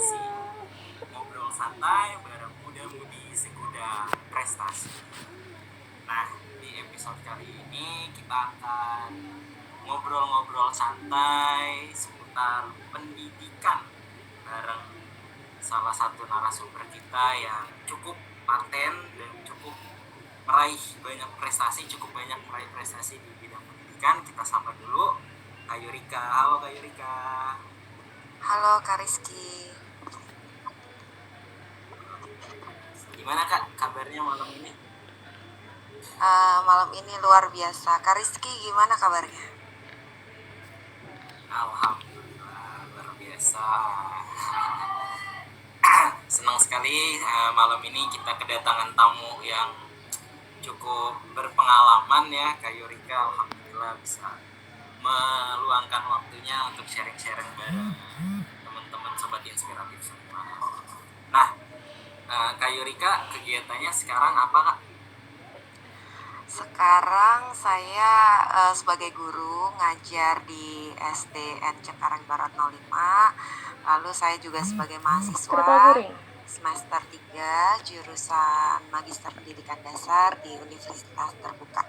prestasi. Ngobrol santai bareng muda-mudi seguda prestasi. Nah, di episode kali ini kita akan ngobrol-ngobrol santai seputar pendidikan bareng salah satu narasumber kita yang cukup paten dan cukup cukup banyak meraih prestasi di bidang pendidikan. Kita sapa dulu Kak Yurika. Halo Kak Yurika. Halo Kak Rizky. Gimana Kak kabarnya malam ini? Malam ini luar biasa. Kak Rizky gimana kabarnya? Alhamdulillah luar biasa. Senang sekali malam ini kita kedatangan tamu yang cukup berpengalaman ya Kak Yurika. Alhamdulillah bisa meluangkan waktunya untuk sharing-sharing bareng teman-teman sobat inspiratif semua. Nah, Kak Yurika kegiatannya sekarang apa Kak? Sekarang saya sebagai guru ngajar di SDN Cikarang Barat 05. Lalu saya juga sebagai mahasiswa semester 3 jurusan Magister Pendidikan Dasar di Universitas Terbuka.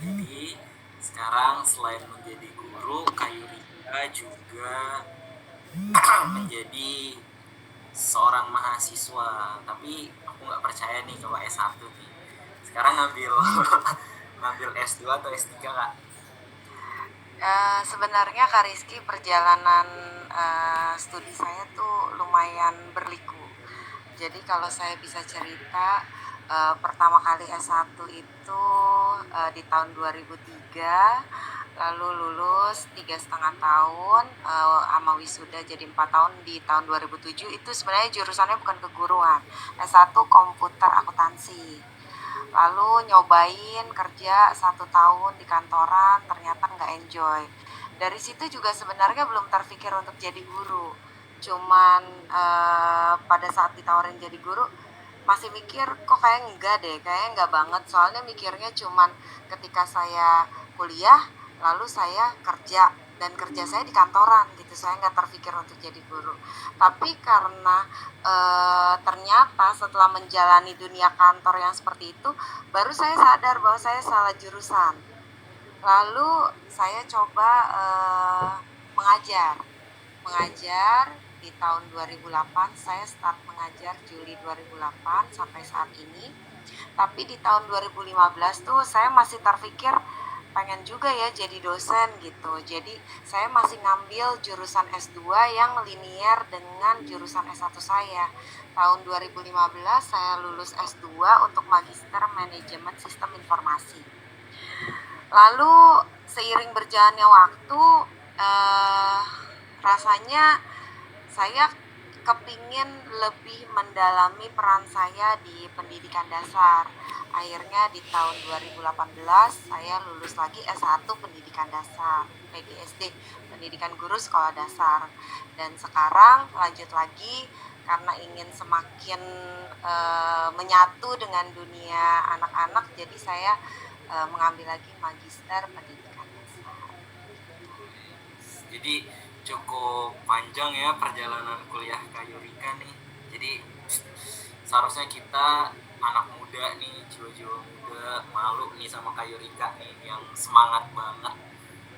Jadi sekarang selain menjadi guru, Kak Yurika juga menjadi seorang mahasiswa. Tapi aku nggak percaya nih kalau S1 nih. Sekarang ngambil S2 atau S3 Kak? Sebenarnya Kak Rizky, perjalanan studi saya tuh lumayan berliku. Jadi kalau saya bisa cerita, pertama kali S1 itu di tahun 2003, lalu lulus 3,5 tahun, sama wisuda jadi 4 tahun di tahun 2007. Itu sebenarnya jurusannya bukan keguruan, S1 komputer akuntansi. Lalu nyobain kerja 1 tahun di kantoran, ternyata nggak enjoy. Dari situ juga sebenarnya belum terpikir untuk jadi guru. Cuman pada saat ditawarin jadi guru, masih mikir kok kayak enggak deh, kayaknya enggak banget. Soalnya mikirnya cuman ketika saya kuliah, lalu saya kerja, dan kerja saya di kantoran gitu. Saya nggak terpikir untuk jadi guru. Tapi karena ternyata setelah menjalani dunia kantor yang seperti itu, baru saya sadar bahwa saya salah jurusan. Lalu saya coba mengajar di tahun 2008. Saya start mengajar Juli 2008 sampai saat ini. Tapi di tahun 2015 tuh saya masih terpikir pengen juga ya jadi dosen gitu. Jadi saya masih ngambil jurusan S2 yang linier dengan jurusan S1 saya. Tahun 2015 saya lulus S2 untuk Magister Manajemen Sistem Informasi. Lalu seiring berjalannya waktu, rasanya saya kepingin lebih mendalami peran saya di pendidikan dasar. Akhirnya di tahun 2018 saya lulus lagi S1 Pendidikan Dasar, PGSD, Pendidikan Guru Sekolah Dasar. Dan sekarang lanjut lagi karena ingin semakin menyatu dengan dunia anak-anak, jadi saya mengambil lagi Magister Pendidikan Dasar. Jadi cukup panjang ya perjalanan kuliah Kak Yurika nih. Jadi seharusnya kita anak muda nih, jiwa-jiwa muda, malu nih sama Kak Yurika nih yang semangat banget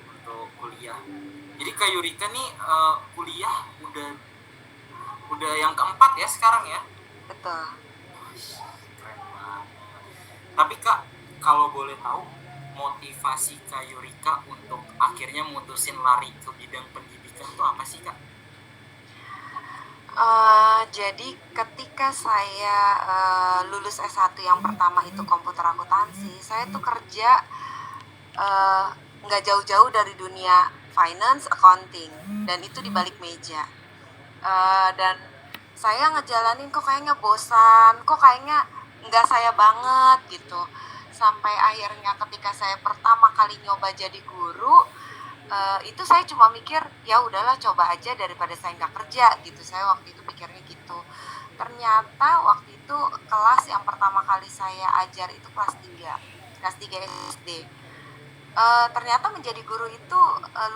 untuk kuliah. Jadi Kak Yurika nih kuliah udah yang keempat ya sekarang ya? Betul. Keren banget. Tapi Kak, kalau boleh tahu motivasi Kak Yurika untuk akhirnya mutusin lari ke bidang pendidikan itu apa sih Kak? Jadi ketika saya lulus S1 yang pertama itu komputer akuntansi, saya tuh kerja nggak jauh-jauh dari dunia finance, accounting, dan itu di balik meja. Dan saya ngejalanin kok kayaknya bosan, kok kayaknya nggak saya banget gitu. Sampai akhirnya ketika saya pertama kali nyoba jadi guru, itu saya cuma mikir ya udahlah coba aja daripada saya nggak kerja gitu. Saya waktu itu pikirnya gitu. Ternyata waktu itu kelas yang pertama kali saya ajar itu kelas 3 SD. ternyata menjadi guru itu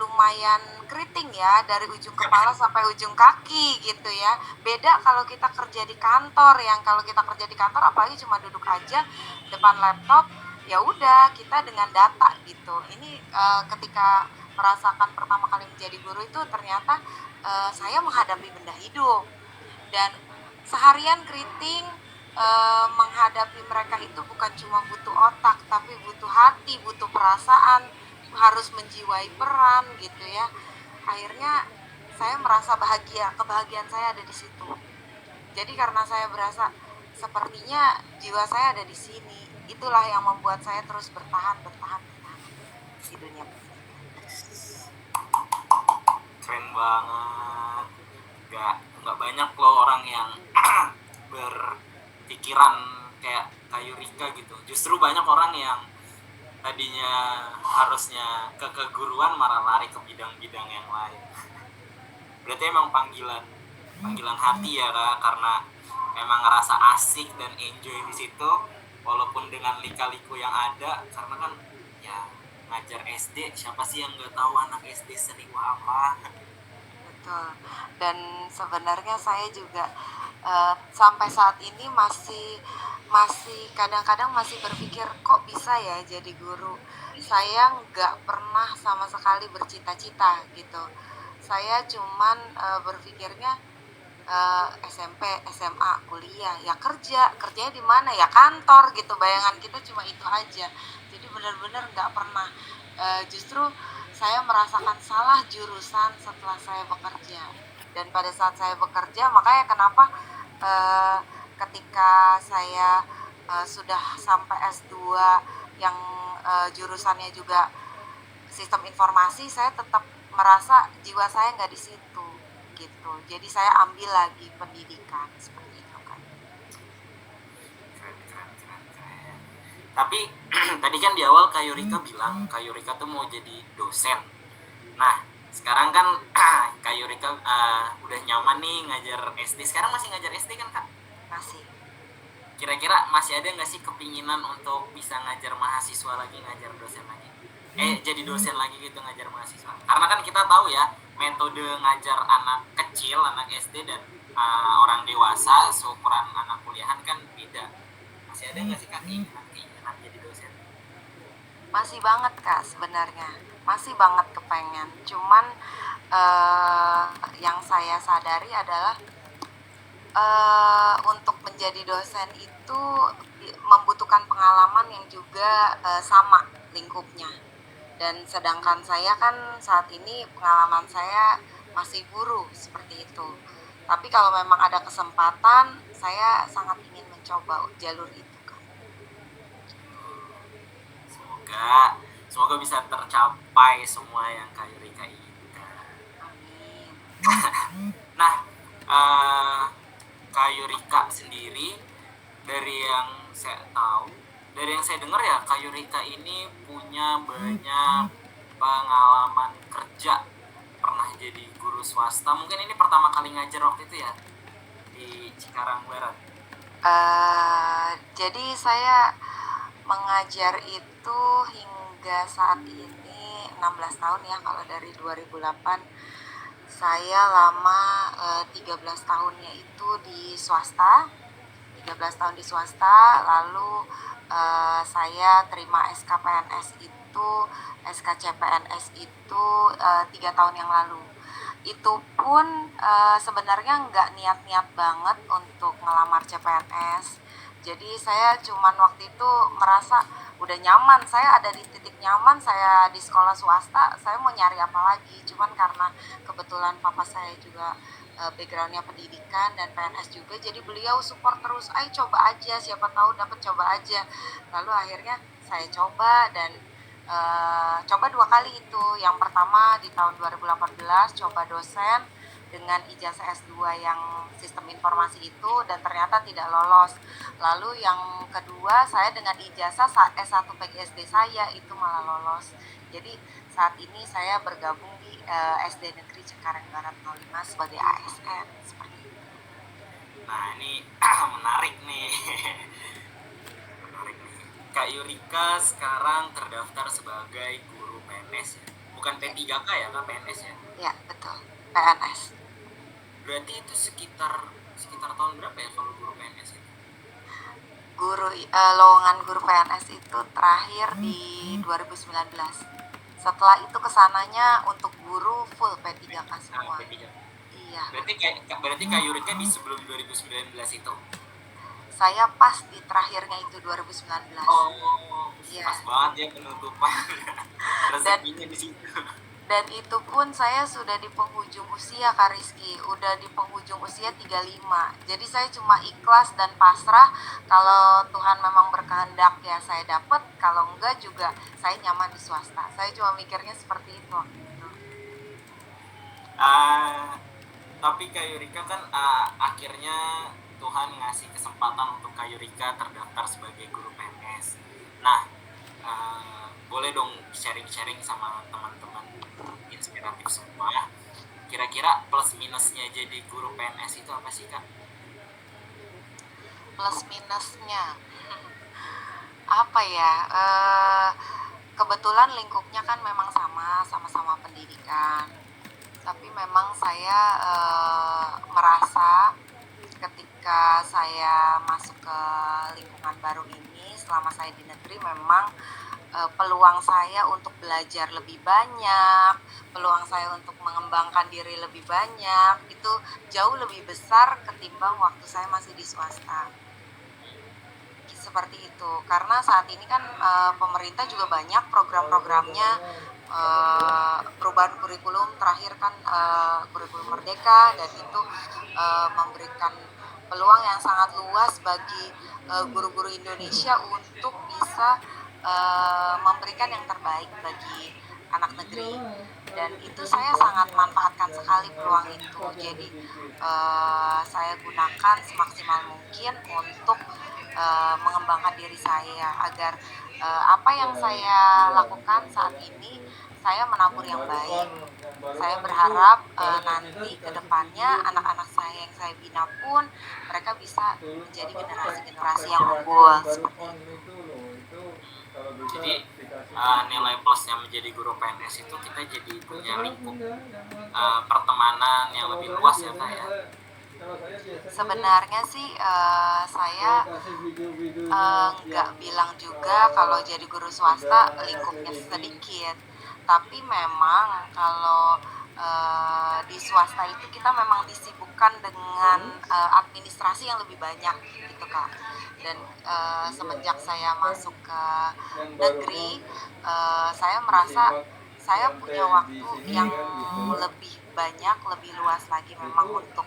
lumayan keriting ya, dari ujung kepala sampai ujung kaki gitu ya. Beda kalau kita kerja di kantor, yang kalau kita kerja di kantor apalagi cuma duduk aja depan laptop, ya udah kita dengan data gitu. Ini ketika merasakan pertama kali menjadi guru itu ternyata saya menghadapi benda hidup, dan seharian keriting menghadapi mereka itu bukan cuma butuh otak tapi butuh hati, butuh perasaan, harus menjiwai peran gitu ya. Akhirnya saya merasa bahagia, kebahagiaan saya ada di situ. Jadi karena saya berasa sepertinya jiwa saya ada di sini, itulah yang membuat saya terus bertahan di dunia pendidikan. Keren banget. Nggak banyak loh orang yang berpikiran kayak kayu Rika gitu. Justru banyak orang yang tadinya harusnya ke keguruan malah lari ke bidang-bidang yang lain. Berarti emang panggilan panggilan hati ya Kak, karena emang ngerasa asik dan enjoy di situ walaupun dengan lika-liku yang ada, karena kan ya ngajar SD, siapa sih yang nggak tahu anak SD seriwa apa. Betul. Dan sebenarnya saya juga sampai saat ini masih masih kadang-kadang masih berpikir kok bisa ya jadi guru. Saya nggak pernah sama sekali bercita-cita gitu. Saya cuman berpikirnya SMP, SMA, kuliah, ya kerja, kerjanya di mana ya kantor gitu. Bayangan kita cuma itu aja. Jadi benar-benar nggak pernah. Justru saya merasakan salah jurusan setelah saya bekerja. Dan pada saat saya bekerja, makanya kenapa eh, ketika saya sudah sampai S2 yang jurusannya juga sistem informasi, saya tetap merasa jiwa saya nggak di situ gitu. Jadi saya ambil lagi pendidikan seperti itu kan. Keren, keren, keren, keren. Tapi tadi kan di awal Kak Yurika bilang Kak Yurika tuh mau jadi dosen. Nah, sekarang kan Kak Yurika udah nyaman nih ngajar SD. Sekarang masih ngajar SD kan Kak? Masih. Kira-kira masih ada nggak sih kepinginan untuk bisa ngajar mahasiswa lagi, ngajar dosen lagi? Jadi dosen lagi gitu, ngajar mahasiswa. Karena kan kita tahu ya, metode ngajar anak kecil, anak SD dan orang dewasa, seukuran anak kuliahan kan beda. Masih ada nggak sih Kak keinginan jadi dosen? Masih banget Kak sebenarnya. Masih banget kepengen. Cuman yang saya sadari adalah untuk menjadi dosen itu membutuhkan pengalaman yang juga sama lingkupnya. Dan sedangkan saya kan saat ini pengalaman saya masih guru seperti itu. Tapi kalau memang ada kesempatan, saya sangat ingin mencoba jalur itu kan. Semoga semoga bisa tercapai semua yang Kak Yurika inginkan. Amin. Nah, uh, Kak Yurika sendiri, dari yang saya tahu, dari yang saya dengar ya, Kak Yurika ini punya banyak pengalaman kerja. Pernah jadi guru swasta. Mungkin ini pertama kali ngajar waktu itu ya di Cikarang Barat. Jadi saya mengajar itu hingga saat ini 16 tahun ya, kalau dari 2008. Saya lama 13 tahunnya itu di swasta. 13 tahun di swasta, lalu saya terima SKPNS itu, SKCPNS itu 3 tahun yang lalu. Itu pun sebenarnya nggak niat-niat banget untuk ngelamar CPNS. Jadi saya cuman waktu itu merasa udah nyaman, saya ada di titik nyaman, saya di sekolah swasta, saya mau nyari apa lagi. Cuman karena kebetulan papa saya juga backgroundnya pendidikan dan PNS juga, jadi beliau support terus, ayo coba aja, siapa tahu dapat, coba aja. Lalu akhirnya saya coba, dan coba 2 kali itu. Yang pertama di tahun 2018 coba dosen dengan ijazah S2 yang sistem informasi itu, dan ternyata tidak lolos. Lalu yang kedua saya dengan ijazah S1 PGSD saya itu malah lolos. Jadi saat ini saya bergabung di SD Negeri Cikarang Barat 05 sebagai ASN seperti itu. Nah ini menarik nih. Menarik nih. Kak Yurika sekarang terdaftar sebagai guru PNS ya. Bukan P3K ya, Kak, PNS ya. Ya, betul. PNS. Berarti itu sekitar sekitar tahun berapa ya kalau guru PNS itu? Lowongan guru PNS itu terakhir di 2019. Setelah itu kesananya untuk guru full P3K semua. P3. Iya. Berarti Kak Yurika di sebelum 2019 itu. Saya pas di terakhirnya itu 2019. Oh, Iya. pas banget ya penutupan. Rezekinya di situ. Dan itu pun saya sudah di penghujung usia, Kak Rizky. Udah di penghujung usia 35. Jadi saya cuma ikhlas dan pasrah. Kalau Tuhan memang berkehendak ya saya dapat. Kalau enggak juga saya nyaman di swasta. Saya cuma mikirnya seperti itu. Tapi Kak Yurika kan akhirnya Tuhan ngasih kesempatan untuk Kak Yurika terdaftar sebagai guru PNS. Nah, boleh dong sharing-sharing sama teman-teman inspiratif semua ya. Kira-kira plus minusnya jadi guru PNS itu apa sih, Kak? Plus minusnya apa ya? Kebetulan lingkupnya kan memang sama-sama pendidikan. Tapi memang saya merasa ketika saya masuk ke lingkungan baru ini, selama saya di negeri memang peluang saya untuk belajar lebih banyak, peluang saya untuk mengembangkan diri lebih banyak, itu jauh lebih besar ketimbang waktu saya masih di swasta. Seperti itu, karena saat ini kan pemerintah juga banyak program-programnya, perubahan kurikulum terakhir kan kurikulum Merdeka, dan itu memberikan peluang yang sangat luas bagi guru-guru Indonesia untuk bisa memberikan yang terbaik bagi anak negeri, dan itu saya sangat manfaatkan sekali peluang itu. Jadi saya gunakan semaksimal mungkin untuk mengembangkan diri saya agar apa yang saya lakukan saat ini saya menabur yang baik. Saya berharap nanti ke depannya anak-anak saya yang saya bina pun mereka bisa menjadi generasi-generasi yang unggul seperti itu. Jadi nilai plusnya menjadi guru PNS itu kita jadi punya lingkup pertemanan yang lebih luas ya, Kak ya. Sebenarnya sih saya nggak bilang juga kalau jadi guru swasta lingkupnya sedikit, tapi memang kalau di swasta itu kita memang disibukkan dengan administrasi yang lebih banyak gitu, Kak. Dan semenjak saya masuk ke negeri, saya merasa saya punya waktu yang lebih banyak, lebih luas lagi memang untuk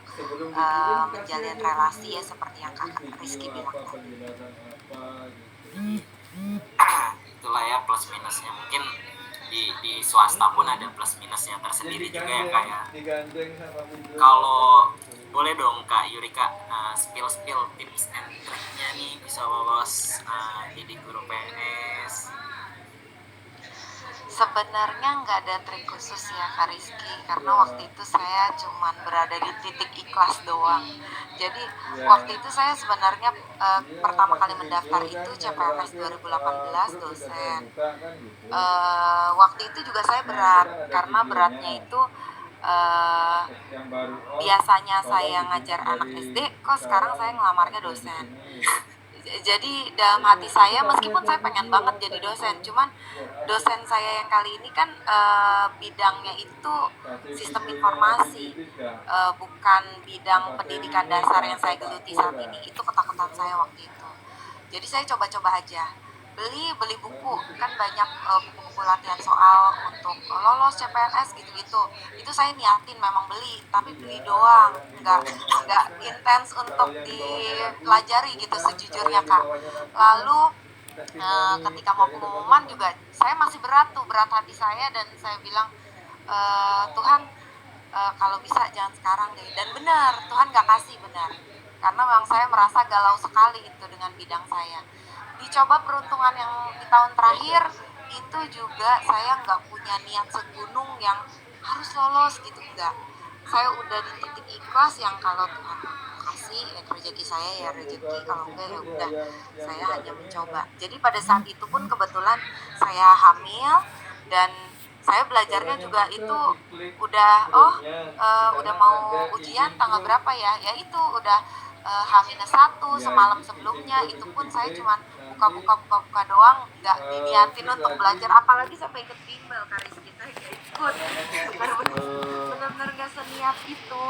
menjalin relasi ya, seperti yang Kak Rizky bilang tadi. Itulah ya plus minusnya. Mungkin di swasta pun ada plus minusnya tersendiri juga ya, Kak ya. Kalau boleh dong Kak Yurika spill tips and triknya nih bisa lolos jadi guru PNS. Sebenarnya nggak ada trik khusus ya Kak Rizky, karena waktu itu saya cuman berada di titik ikhlas doang. Jadi waktu itu saya sebenarnya pertama kali mendaftar itu CPNS 2018 dosen. Waktu itu juga saya berat, karena beratnya itu biasanya saya ngajar anak SD, kok sekarang saya ngelamarnya dosen. Jadi dalam hati saya, meskipun saya pengen banget jadi dosen, cuman dosen saya yang kali ini kan bidangnya itu sistem informasi, bukan bidang pendidikan dasar yang saya geluti saat ini. Itu ketakutan saya waktu itu. Jadi saya coba-coba aja, beli buku, kan banyak buku-buku latihan soal untuk lolos CPNS gitu-gitu. Itu saya niatin memang beli, tapi beli doang, nggak intens untuk dipelajari gitu sejujurnya, Kak. Lalu ketika mau pengumuman juga saya masih berat hati saya, dan saya bilang Tuhan, kalau bisa jangan sekarang deh. Dan benar, Tuhan nggak kasih, benar, karena memang saya merasa galau sekali itu dengan bidang saya. Dicoba peruntungan yang di tahun terakhir itu juga saya nggak punya niat segunung yang harus lolos gitu, enggak. Saya udah di titik ikhlas yang kalau Tuhan kasih dikasih rezeki saya ya rezeki, kalau enggak ya udah saya hanya mencoba. Jadi pada saat itu pun kebetulan saya hamil dan saya belajarnya juga itu udah udah mau ujian tanggal berapa ya, ya itu udah H-1 semalam sebelumnya, itu pun saya cuman buka-buka doang, nggak diniatin untuk belajar, apalagi sampai ikut bimbel Karis, kita nggak ikut. Benar-benar nggak seniat itu,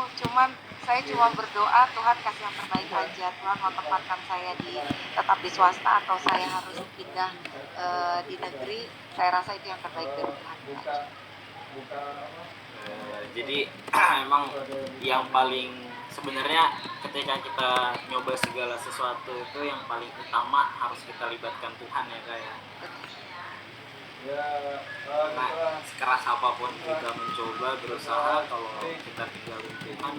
saya cuma berdoa Tuhan kasih yang terbaik aja, Tuhan mau tempatkan saya tetap di swasta atau saya harus pindah di negeri, saya rasa itu yang terbaik dari Tuhan aja. Jadi emang yang paling sebenarnya ketika kita nyoba segala sesuatu itu yang paling utama harus kita libatkan Tuhan ya Kak ya. Karena sekeras apapun kita mencoba berusaha, kalau kita tinggalin Tuhan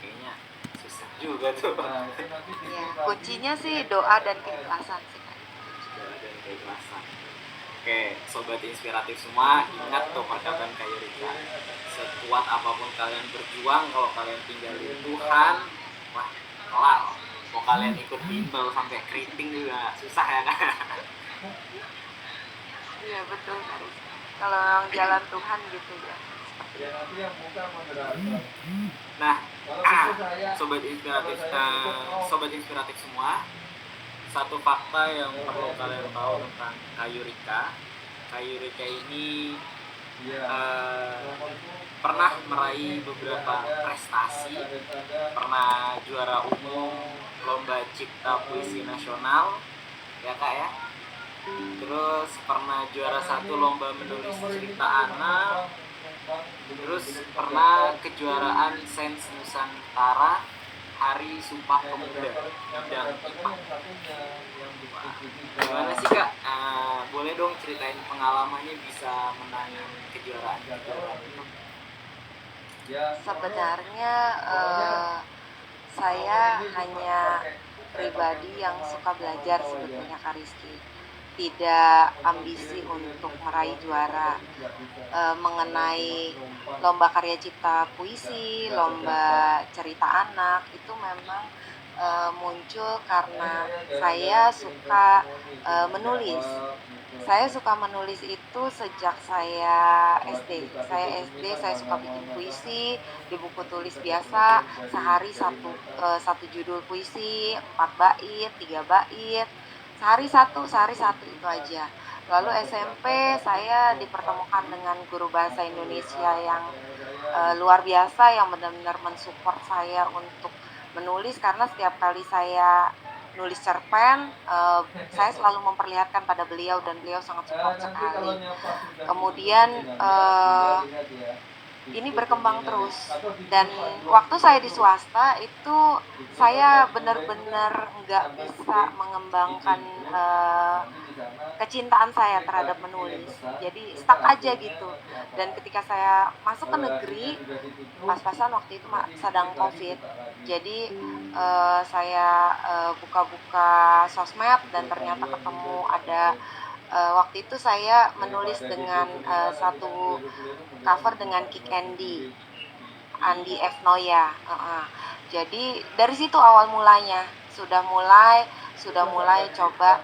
kayaknya susah juga tuh. Ya, kuncinya sih doa dan keikhlasan sih Kak. Doa dan keikhlasan. Oke, sobat inspiratif semua, ingat tuh perkataan Kak Yurika. Sekuat apapun kalian berjuang, kalau kalian tinggalin Tuhan, wah, kelar. Mau kalian ikut bimbel sampai keriting juga susah ya kan? Iya betul Kak. Kalau memang jalan Tuhan gitu ya. Nah, sobat inspiratif semua, satu fakta yang perlu kalian tahu tentang Kak Yurika. Kak Yurika ini pernah meraih beberapa prestasi, pernah juara umum lomba cipta puisi nasional ya Kak ya, terus pernah juara 1 lomba menulis cerita anak, terus pernah kejuaraan Sains Nusantara Hari Sumpah Pemuda bidang IPA. Gimana sih Kak? Boleh dong ceritain pengalamannya bisa menangin kejuaraan itu? Sebenarnya saya hanya pribadi yang suka belajar sebetulnya Kak Rizky. Tidak ambisi untuk meraih juara. Mengenai lomba karya cipta puisi, lomba cerita anak, itu memang muncul karena saya suka menulis. Saya suka menulis itu sejak saya SD. Saya suka bikin puisi di buku tulis biasa, sehari satu judul puisi, 4 bait, 3 bait. Sehari satu itu aja. Lalu SMP saya dipertemukan dengan guru bahasa Indonesia yang luar biasa, yang benar-benar mensupport saya untuk menulis, karena setiap kali saya nulis cerpen, saya selalu memperlihatkan pada beliau dan beliau sangat support sekali. Kemudian ini berkembang terus, dan waktu saya di swasta itu saya benar-benar nggak bisa mengembangkan kecintaan saya terhadap menulis, jadi stuck aja gitu. Dan ketika saya masuk ke negeri, pas-pasan waktu itu sedang COVID, jadi saya buka-buka sosmed dan ternyata ketemu ada waktu itu saya menulis dengan satu cover dengan Kick Andy F. Noya. Jadi dari situ awal mulanya, sudah mulai coba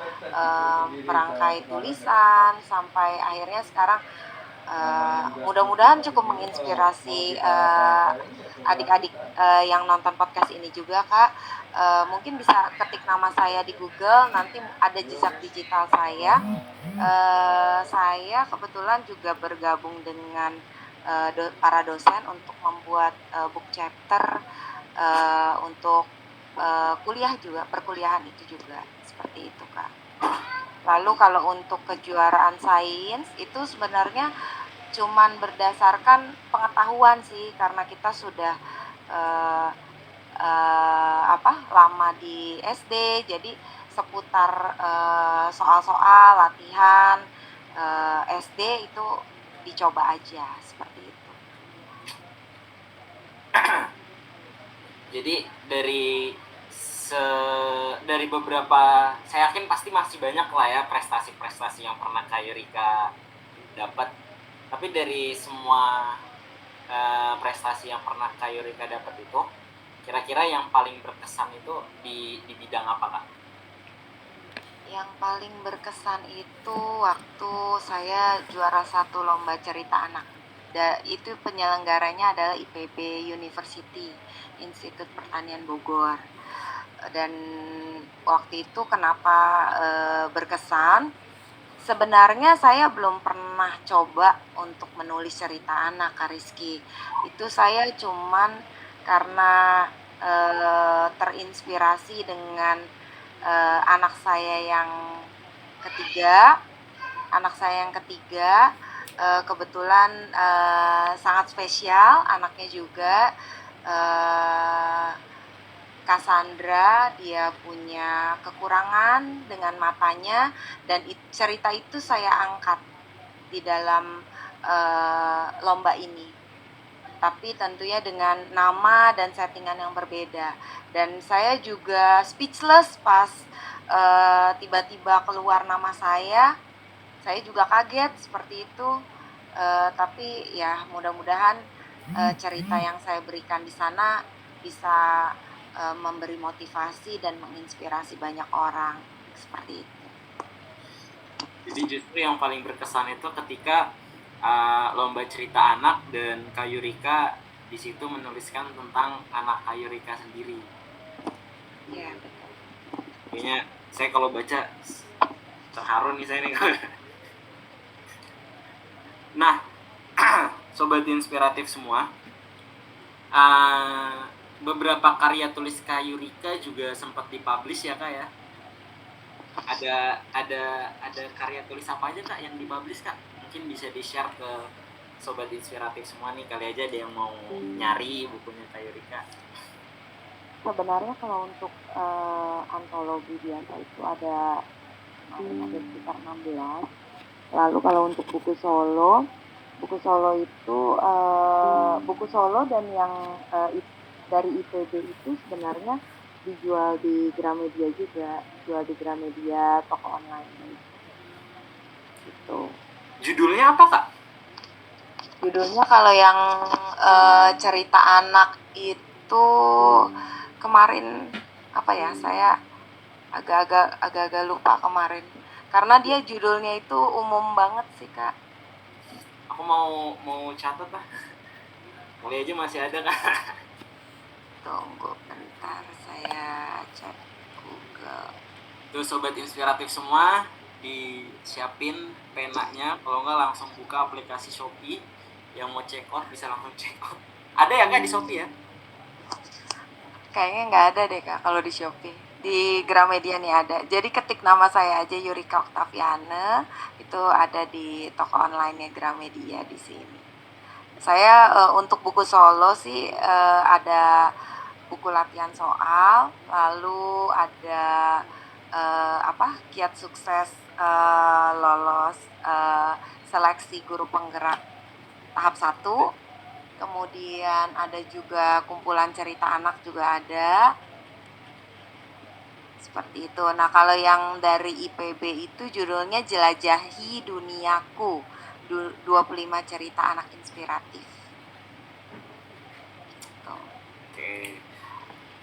merangkai tulisan sampai akhirnya sekarang mudah-mudahan cukup menginspirasi adik-adik yang nonton podcast ini juga Kak. Mungkin bisa ketik nama saya di Google, nanti ada jejak digital saya. Saya kebetulan juga bergabung dengan para dosen untuk membuat book chapter untuk kuliah juga, perkuliahan itu juga, seperti itu Kak. Lalu kalau untuk kejuaraan sains itu sebenarnya cuman berdasarkan pengetahuan sih, karena kita sudah lama di SD, jadi seputar soal-soal latihan SD itu dicoba aja, seperti itu. Jadi dari beberapa, saya yakin pasti masih banyak lah ya prestasi-prestasi yang pernah Kak Yurika dapat. Tapi dari semua prestasi yang pernah Kak Yurika dapat itu, Kira-kira yang paling berkesan itu di bidang apa, Kak? Yang paling berkesan itu waktu saya juara 1 lomba cerita anak. Itu penyelenggaranya adalah IPB University, Institut Pertanian Bogor. Dan waktu itu kenapa berkesan? Sebenarnya saya belum pernah coba untuk menulis cerita anak, Kak Rizky. Itu saya cuman karena terinspirasi dengan anak saya yang ketiga. Anak saya yang ketiga kebetulan sangat spesial anaknya juga. Cassandra, dia punya kekurangan dengan matanya, dan cerita itu saya angkat di dalam lomba ini, tapi tentunya dengan nama dan settingan yang berbeda. Dan saya juga speechless pas tiba-tiba keluar nama saya juga kaget seperti itu. Tapi ya mudah-mudahan cerita yang saya berikan di sana bisa memberi motivasi dan menginspirasi banyak orang seperti itu. Jadi justru yang paling berkesan itu ketika lomba cerita anak dan Kayurika di situ menuliskan tentang anak Kayurika sendiri. Iya, betul. Kayaknya saya kalau baca terharu nih saya nih. Nah, sobat inspiratif semua, beberapa karya tulis Kayurika juga sempat dipublish ya, Kak ya? Ada karya tulis apa aja, Kak, yang dipublish, Kak? Mungkin bisa di-share ke sobat inspiratif semua nih, kali aja ada yang mau nyari bukunya Kayurika. Sebenarnya kalau untuk antologi biasa itu ada sekitar 16. Lalu kalau untuk buku solo itu buku solo dan yang dari IPB itu sebenarnya dijual di Gramedia juga, jual di Gramedia, toko online gitu. Judulnya apa, Kak? Judulnya kalau yang cerita anak itu kemarin apa ya, saya agak-agak lupa kemarin, karena dia judulnya itu umum banget sih, Kak. Aku mau catat lah. Kali aja masih ada, Kak. Tunggu bentar, saya cek Google. Tuh sobat inspiratif semua, disiapin penanya, kalau nggak langsung buka aplikasi Shopee. Yang mau check out bisa langsung check out. Ada ya, Kak, di Shopee ya? Kayaknya nggak ada deh, Kak, kalau di Shopee. Di Gramedia nih ada. Jadi ketik nama saya aja, Yurika Oktaviana, itu ada di toko online-nya Gramedia di sini. Saya untuk buku solo sih ada buku latihan soal, lalu ada kiat sukses lolos seleksi guru penggerak tahap 1. Kemudian ada juga kumpulan cerita anak juga ada. Seperti itu. Nah, kalau yang dari IPB itu judulnya Jelajahi Duniaku, 25 cerita anak inspiratif. Gitu. Oke.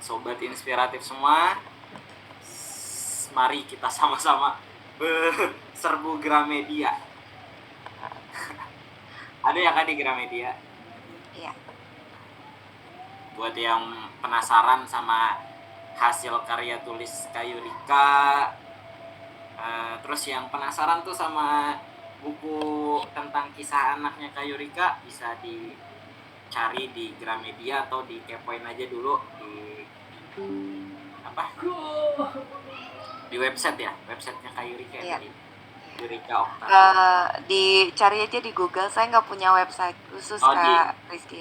Sobat inspiratif semua, mari kita sama-sama serbu Gramedia. Ada ya, Kak, di Gramedia? Iya. Buat yang penasaran sama hasil karya tulis Kayurika, terus yang penasaran tuh sama buku tentang kisah anaknya Kayurika, bisa dicari di Gramedia atau dikepoin aja dulu di di website ya, websitenya Kayurika ya. Iya. Yurika Oktaviana. Dicari aja di Google, saya nggak punya website khusus, Kak Rizky.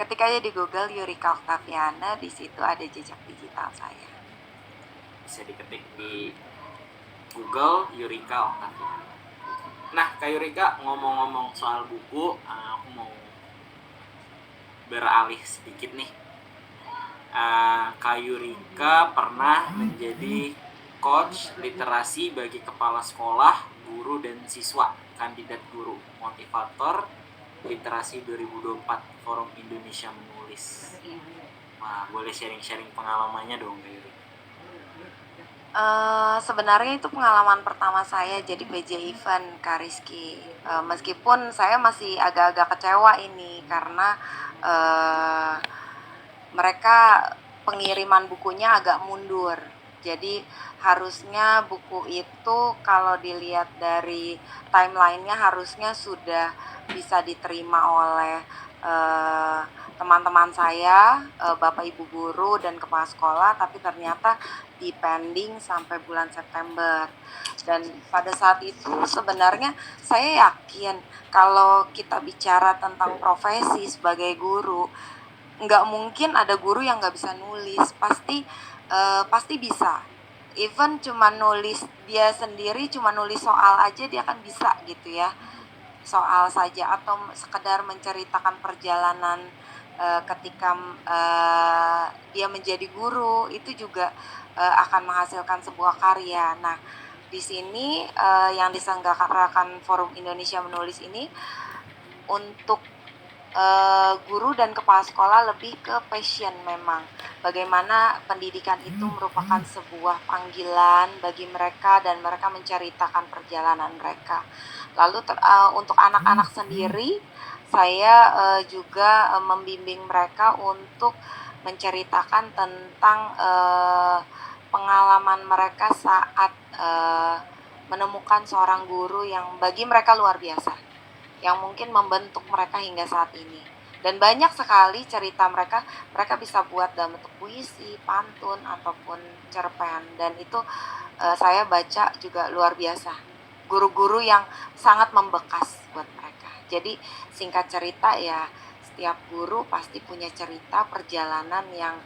Ketika aja di Google Yurika Oktaviana, di situ ada jejak digital saya. Bisa diketik di Google Yurika Oktaviana. Nah, Kak Yurika, ngomong-ngomong soal buku, aku mau beralih sedikit nih. Kak Yurika pernah menjadi coach literasi bagi kepala sekolah, guru, dan siswa, kandidat guru, motivator literasi 2024 Forum Indonesia Menulis. Wah, boleh sharing-sharing pengalamannya dong, Kak Yuri. Sebenarnya itu pengalaman pertama saya jadi PJ event, Kak Rizky. Meskipun saya masih agak-agak kecewa ini karena eh, mereka pengiriman bukunya agak mundur. Jadi harusnya buku itu kalau dilihat dari timelinenya harusnya sudah bisa diterima oleh eh, teman-teman saya, bapak ibu guru dan kepala sekolah, tapi ternyata dipending sampai bulan September. Dan pada saat itu sebenarnya saya yakin kalau kita bicara tentang profesi sebagai guru, nggak mungkin ada guru yang nggak bisa nulis, pasti bisa. Even cuma nulis dia sendiri, cuma nulis soal aja dia kan bisa gitu ya, soal saja, atau sekedar menceritakan perjalanan ketika dia menjadi guru itu juga akan menghasilkan sebuah karya. Nah, di sini yang diselenggarakan Forum Indonesia Menulis ini untuk guru dan kepala sekolah lebih ke passion memang. Bagaimana pendidikan itu merupakan sebuah panggilan bagi mereka dan mereka menceritakan perjalanan mereka. Lalu untuk anak-anak sendiri, saya juga membimbing mereka untuk menceritakan tentang pengalaman mereka saat menemukan seorang guru yang bagi mereka luar biasa, yang mungkin membentuk mereka hingga saat ini. Dan banyak sekali cerita mereka, mereka bisa buat dalam bentuk puisi, pantun, ataupun cerpen. Dan itu saya baca juga luar biasa. Guru-guru yang sangat membekas buat mereka. Jadi singkat cerita ya, setiap guru pasti punya cerita perjalanan yang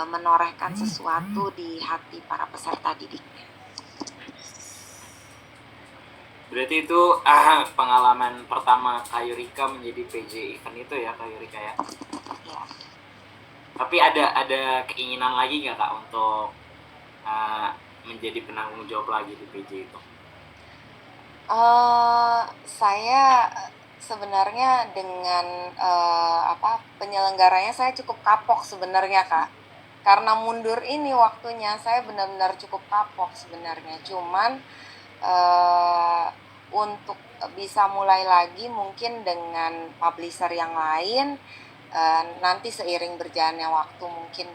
menorehkan sesuatu di hati para peserta didiknya. Berarti itu pengalaman pertama Kak Yurika menjadi PJ event itu ya, Kak Yurika ya. Ya. Tapi ada keinginan lagi nggak Kak untuk menjadi penanggung jawab lagi di PJ itu? Saya sebenarnya dengan penyelenggaranya saya cukup kapok sebenarnya, Kak. Karena mundur ini waktunya, saya benar-benar cukup kapok sebenarnya. Cuman untuk bisa mulai lagi mungkin dengan publisher yang lain, nanti seiring berjalannya waktu mungkin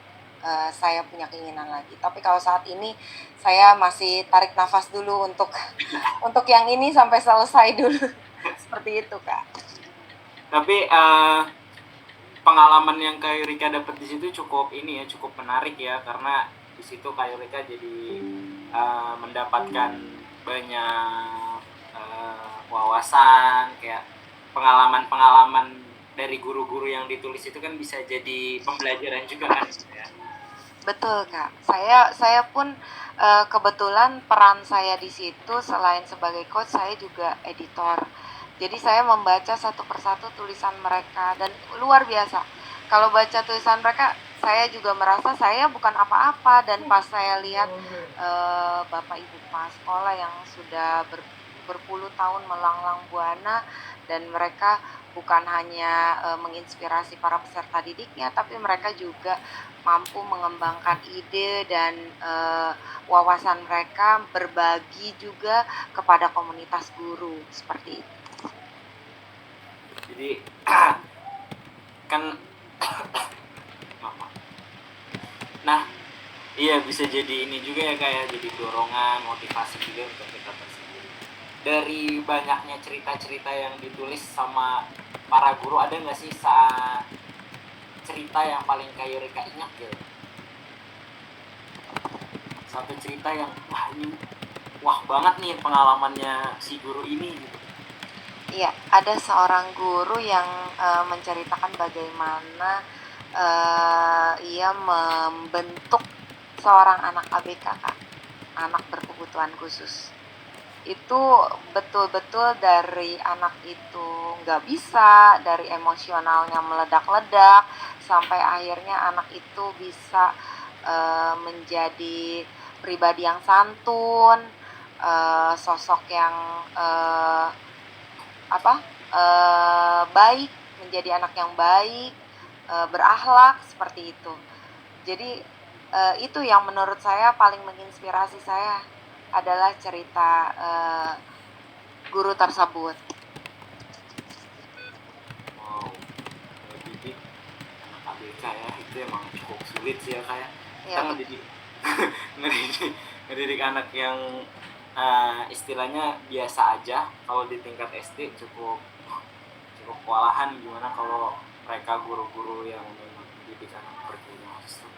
saya punya keinginan lagi. Tapi kalau saat ini saya masih tarik nafas dulu untuk untuk yang ini sampai selesai dulu. Seperti itu, Kak. Tapi pengalaman yang Kak Yurika dapat di situ cukup menarik ya, karena di situ Kak Yurika jadi mendapatkan banyak wawasan, kayak pengalaman-pengalaman dari guru-guru yang ditulis itu kan bisa jadi pembelajaran juga kan ya. Betul, Kak. Saya pun kebetulan peran saya di situ selain sebagai coach, saya juga editor. Jadi saya membaca satu persatu tulisan mereka dan luar biasa. Kalau baca tulisan mereka, saya juga merasa saya bukan apa-apa, dan pas saya lihat Bapak Ibu kepala sekolah yang sudah berpuluh tahun melanglang buana, dan mereka bukan hanya menginspirasi para peserta didiknya, tapi mereka juga mampu mengembangkan ide dan wawasan mereka, berbagi juga kepada komunitas guru seperti itu. Jadi kan nah iya, bisa jadi ini juga ya kayak jadi dorongan, motivasi juga untuk kita tersendiri. Dari banyaknya cerita-cerita yang ditulis sama para guru, ada nggak sih cerita yang paling Kak Yurika ingat gitu? Satu cerita yang wah banget nih pengalamannya si guru ini gitu. Iya, ada seorang guru yang menceritakan bagaimana ia membentuk seorang anak ABK, Kak, anak berkebutuhan khusus. Itu betul-betul dari anak itu nggak bisa, dari emosionalnya meledak-ledak, sampai akhirnya anak itu bisa menjadi pribadi yang santun, sosok yang baik, menjadi anak yang baik, berakhlak seperti itu. Jadi itu yang menurut saya paling menginspirasi saya adalah cerita guru tersebut. Wow, mendidik anak ABK ya, itu emang cukup sulit sih ya kayak kita Ya, ngedidik ngedidik ngedidik anak yang istilahnya biasa aja. Kalau di tingkat SD cukup cukup kewalahan, gimana kalau mereka guru-guru yang memang mendidik anak berkebutuhan khusus.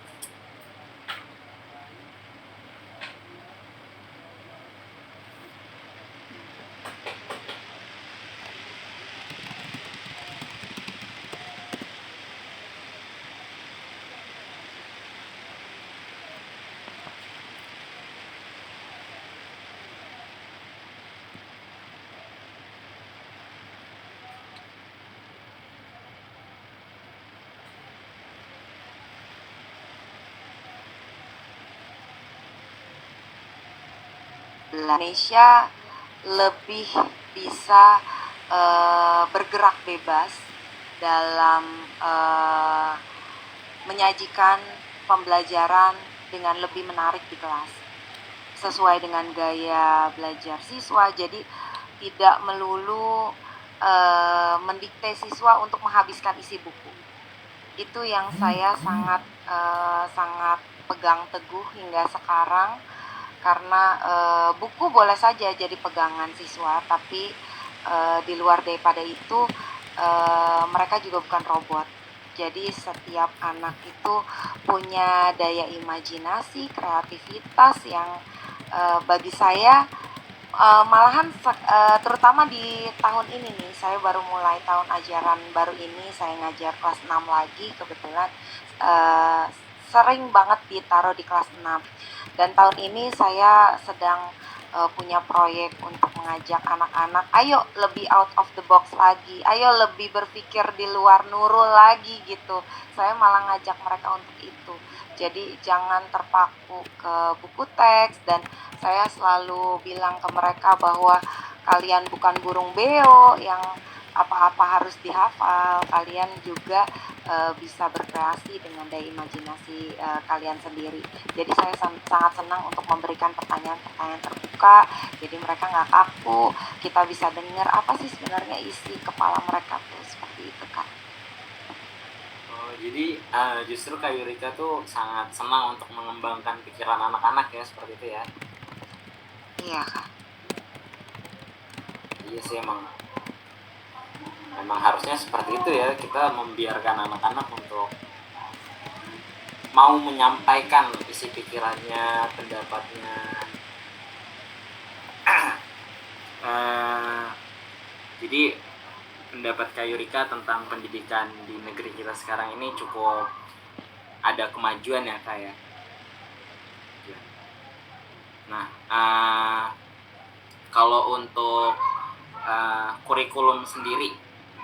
Indonesia lebih bisa bergerak bebas dalam menyajikan pembelajaran dengan lebih menarik di kelas sesuai dengan gaya belajar siswa. Jadi tidak melulu mendikte siswa untuk menghabiskan isi buku. Itu yang saya sangat pegang teguh hingga sekarang, karena buku boleh saja jadi pegangan siswa, tapi di luar daripada itu mereka juga bukan robot. Jadi setiap anak itu punya daya imajinasi, kreativitas yang bagi saya malahan terutama di tahun ini nih, saya baru mulai tahun ajaran baru ini, saya ngajar kelas 6 lagi kebetulan, sering banget ditaruh di kelas 6. Dan tahun ini saya sedang punya proyek untuk mengajak anak-anak, ayo lebih out of the box lagi, ayo lebih berpikir di luar nurul lagi gitu. Saya malah ngajak mereka untuk itu. Jadi jangan terpaku ke buku teks, dan saya selalu bilang ke mereka bahwa kalian bukan burung beo yang apa-apa harus dihafal. Kalian juga bisa berkreasi dengan daya imajinasi kalian sendiri. Jadi saya sangat senang untuk memberikan pertanyaan-pertanyaan terbuka, jadi mereka nggak kaku, kita bisa dengar apa sih sebenarnya isi kepala mereka tuh, seperti itu Kak. Oh, jadi justru Kak Yurika tuh sangat senang untuk mengembangkan pikiran anak-anak ya, seperti itu ya. Iya Kak. Iya sih, emang harusnya seperti itu ya, kita membiarkan anak-anak untuk mau menyampaikan isi pikirannya, pendapatnya. Jadi pendapat Kak Yurika tentang pendidikan di negeri kita sekarang ini cukup ada kemajuan ya Kak ya. Nah, kalau untuk kurikulum sendiri,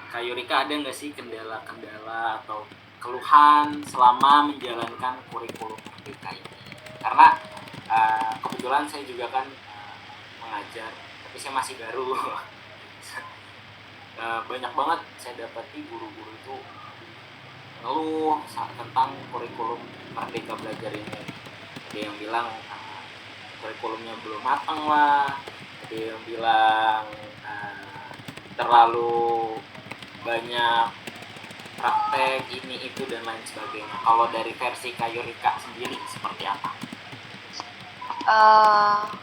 Kak Yurika ada nggak sih kendala-kendala atau keluhan selama menjalankan kurikulum merdeka ini? Karena kebetulan saya juga kan mengajar, tapi saya masih baru. Banyak banget saya dapati guru-guru itu ngeluh tentang kurikulum merdeka belajar ini. Ada yang bilang kurikulumnya belum matang lah, ada yang bilang terlalu banyak praktek ini itu dan lain sebagainya. Kalau dari versi Kak Yurika sendiri seperti apa?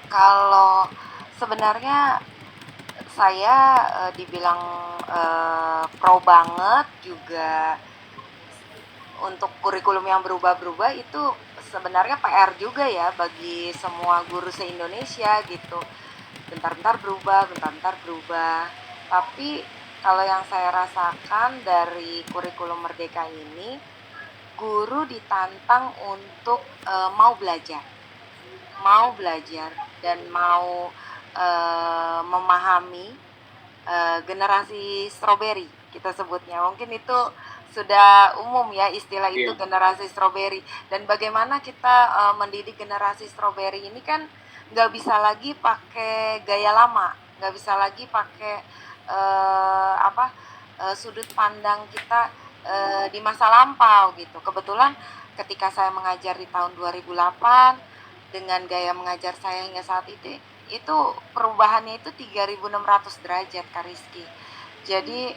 Kalau sebenarnya saya dibilang pro banget juga untuk kurikulum yang berubah-berubah, itu sebenarnya PR juga ya bagi semua guru se-Indonesia gitu. Bentar-bentar berubah, bentar-bentar berubah. Tapi kalau yang saya rasakan dari kurikulum merdeka ini, guru ditantang untuk mau belajar dan mau memahami generasi strawberry kita sebutnya. Mungkin itu sudah umum ya istilah itu, generasi strawberry. Dan bagaimana kita mendidik generasi strawberry ini kan nggak bisa lagi pakai gaya lama, nggak bisa lagi pakai sudut pandang kita di masa lampau gitu. Kebetulan ketika saya mengajar di tahun 2008 dengan gaya mengajar saya hingga saat itu perubahannya itu 3.600 derajat, Kak Rizky. Jadi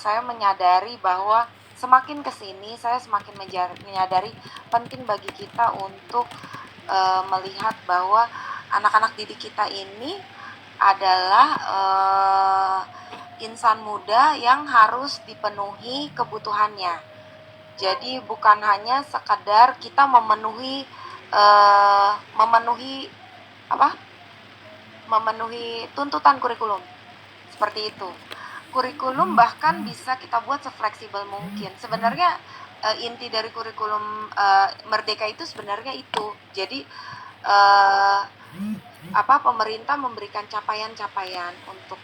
saya menyadari bahwa semakin kesini saya semakin menyadari penting bagi kita untuk melihat bahwa anak-anak didik kita ini adalah insan muda yang harus dipenuhi kebutuhannya. Jadi bukan hanya sekadar kita memenuhi memenuhi tuntutan kurikulum seperti itu. Kurikulum bahkan bisa kita buat sefleksibel mungkin. Sebenarnya inti dari kurikulum Merdeka itu sebenarnya itu. Jadi pemerintah memberikan capaian-capaian untuk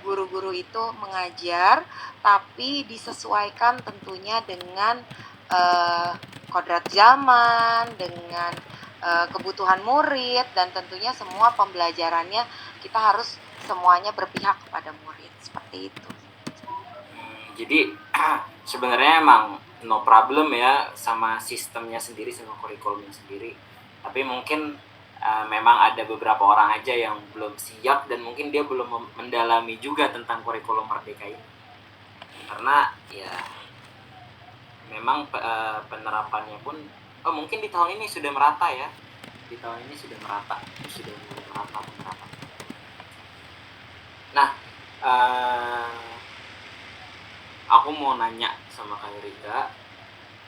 guru-guru itu mengajar, tapi disesuaikan tentunya dengan kodrat zaman, dengan kebutuhan murid, dan tentunya semua pembelajarannya kita harus semuanya berpihak kepada murid, seperti itu. Jadi sebenarnya emang no problem ya sama sistemnya sendiri, sama kurikulumnya sendiri, tapi mungkin memang ada beberapa orang aja yang belum siap dan mungkin dia belum mendalami juga tentang kurikulum Merdeka ini, karena ya memang penerapannya pun mungkin di tahun ini sudah merata ya, sudah merata penerapan. Nah, aku mau nanya sama Kak Yurika,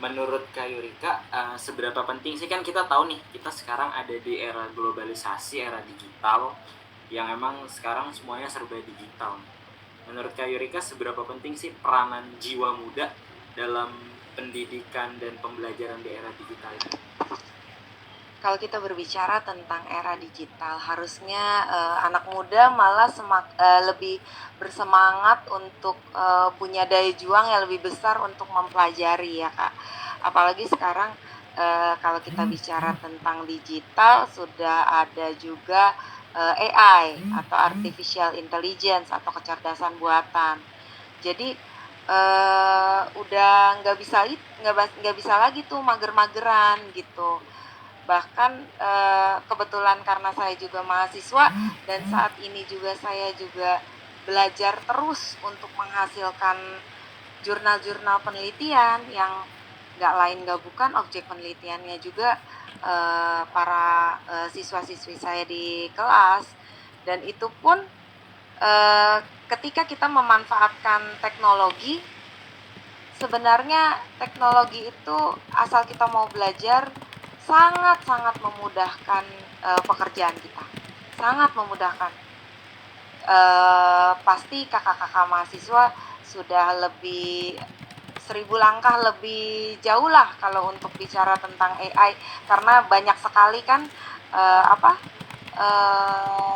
menurut Kak Yurika seberapa penting sih, kan kita tahu nih kita sekarang ada di era globalisasi, era digital yang emang sekarang semuanya serba digital. Menurut Kak Yurika seberapa penting sih peranan jiwa muda dalam pendidikan dan pembelajaran di era digital ini? Kalau kita berbicara tentang era digital, harusnya anak muda malah lebih bersemangat untuk punya daya juang yang lebih besar untuk mempelajari ya Kak. Apalagi sekarang kalau kita bicara tentang digital, sudah ada juga AI atau artificial intelligence atau kecerdasan buatan. Jadi udah nggak bisa lagi tuh mager-mageran gitu. Bahkan kebetulan karena saya juga mahasiswa dan saat ini juga saya juga belajar terus untuk menghasilkan jurnal-jurnal penelitian yang nggak lain nggak bukan objek penelitiannya juga para siswa-siswi saya di kelas. Dan itu pun ketika kita memanfaatkan teknologi, sebenarnya teknologi itu asal kita mau belajar sangat-sangat memudahkan pekerjaan kita, sangat memudahkan. Pasti kakak-kakak mahasiswa sudah lebih 1000 langkah lebih jauh lah kalau untuk bicara tentang AI, karena banyak sekali kan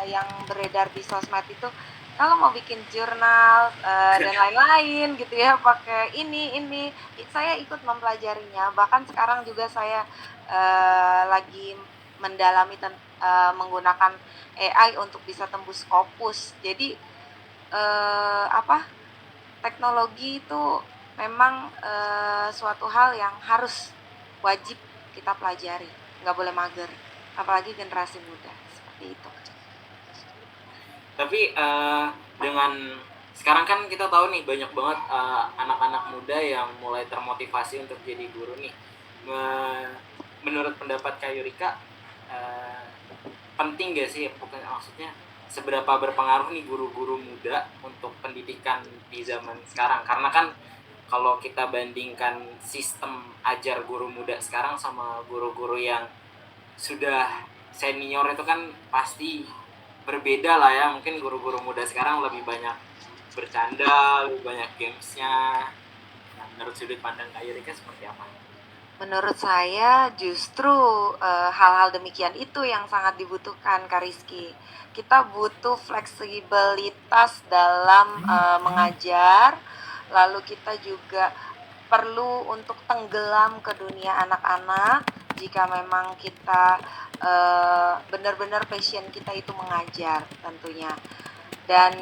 yang beredar di sosmed itu kalau mau bikin jurnal dan lain-lain gitu ya pakai ini saya ikut mempelajarinya. Bahkan sekarang juga saya lagi mendalami menggunakan AI untuk bisa tembus Scopus. Jadi teknologi itu memang suatu hal yang harus wajib kita pelajari, nggak boleh mager, apalagi generasi muda, seperti itu. Tapi dengan sekarang kan kita tahu nih banyak banget anak-anak muda yang mulai termotivasi untuk jadi guru nih. Menurut pendapat Kak Yurika, penting gak sih, bukan maksudnya seberapa berpengaruh nih guru-guru muda untuk pendidikan di zaman sekarang? Karena kan kalau kita bandingkan sistem ajar guru muda sekarang sama guru-guru yang sudah senior itu kan pasti berbeda lah ya. Mungkin guru-guru muda sekarang lebih banyak bercanda, lebih banyak gamesnya. Nah, menurut sudut pandang Kak Yurika seperti apa? Menurut saya justru hal-hal demikian itu yang sangat dibutuhkan, Kak Rizky. Kita butuh fleksibilitas dalam mengajar, lalu kita juga perlu untuk tenggelam ke dunia anak-anak jika memang kita benar-benar passion kita itu mengajar tentunya. Dan